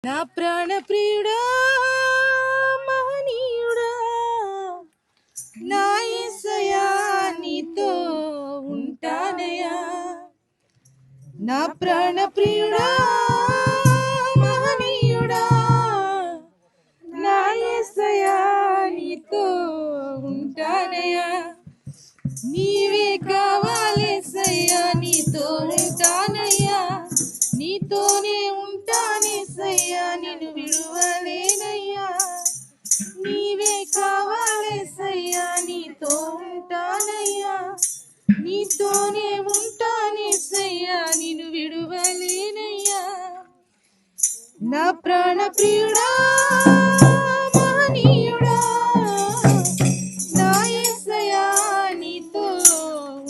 నా ప్రాణ ప్రియుడా మహనీయుడా నా యేసయ్యా నీతో ఉంటానయ్యా. నా ప్రాణ ప్రియుడా మహనీయుడా నా యేసయ్యా నీతో ఉంటానయ్యా. నీవే కావాలేసయ్యా నీతో ఉంటానయ్యా. నీతోనే ఉంటానేసయ్యా నిన్ను విడువలేనయ్యా. నీవే కావాలేసయ్యా నీతో ఉంటానయ్యా. నీతోనే ఉంటానేసయ్యా నిన్ను విడువలేనయ్యా. నా ప్రాణ ప్రియుడా మహనీయుడా నా యేసయ్యా నీతో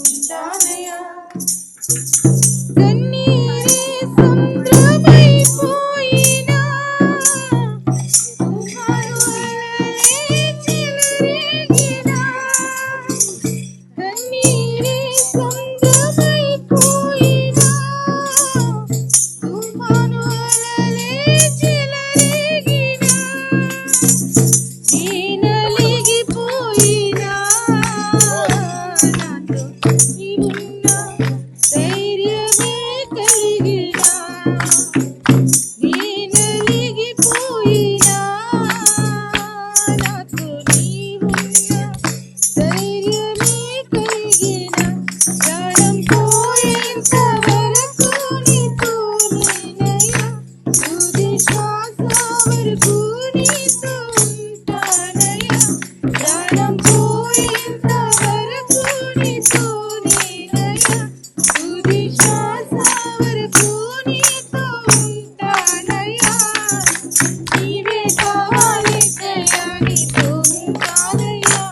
ఉంటానయ్యా. కన్నీరే సముద్రమైపోయినా తుఫాను అలలే చెలరేగినా. కన్నీరే సముద్రమైపోయినా తుఫాను అలలే చెలరేగినా. నలిగిపోయినా నాతో నీవున్నా ధైర్యమే కలిగినా. నలిగిపోయినా నాతో నీవున్నా ధైర్యమే కలిగినా. ప్రాణం పోయేంత వరకు నీతో నేనయ్యా. తుది శ్వాస వరకు నీతో ఉంటానయ్యా. ప్రాణం పోయేంత వరకు నీతో నేనయ్యా. తుది శ్వాస వరకు నీతో ఉంటానయ్యా. నీవే కావాలేసయ్యా నీతో ఉంటానయ్యా.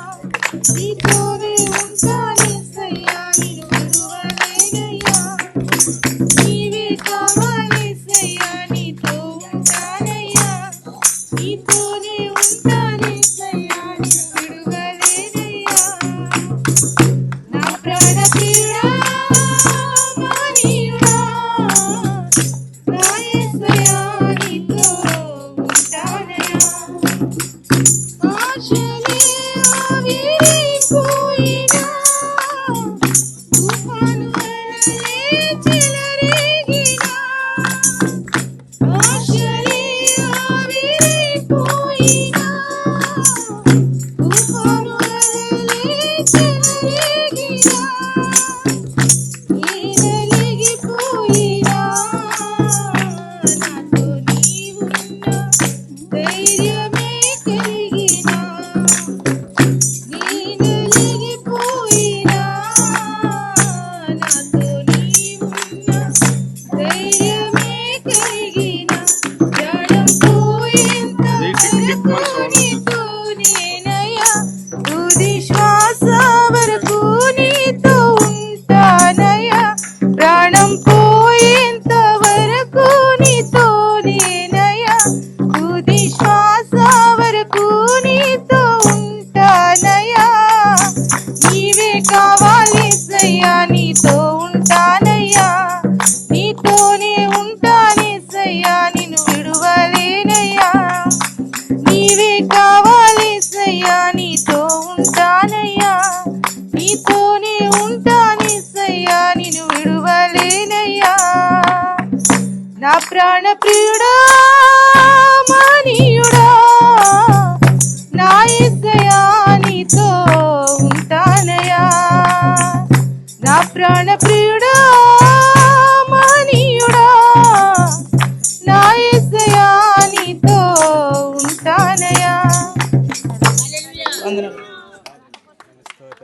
నీతోనే ఉంటానేసయ్యా నిన్ను విడువలేనయ్యా. నీవే కావాలేసయ్యా నీతో ఉంటానయ్యా. నీతోనే ఉంటానేసయ్యా నిన్ను విడువలేనయ్యా. నా ప్రాణ ప్రియుడా మహనీయుడా నా యేసయ్యా నీతో ఉంటానయ్యా. ఆశలే ఆవిరైపోయినా తుఫాను అలలే చెలరేగినా. ఆశలే ఆవిరైపోయినా తుఫాను అలలే చెలరేగినా. నలిగిపోయినా నాతో నీవున్నా ధైర్యమే కలిగినా. నలిగిపోయినా నాతో నీవున్నా ధైర్యమే కలిగినా.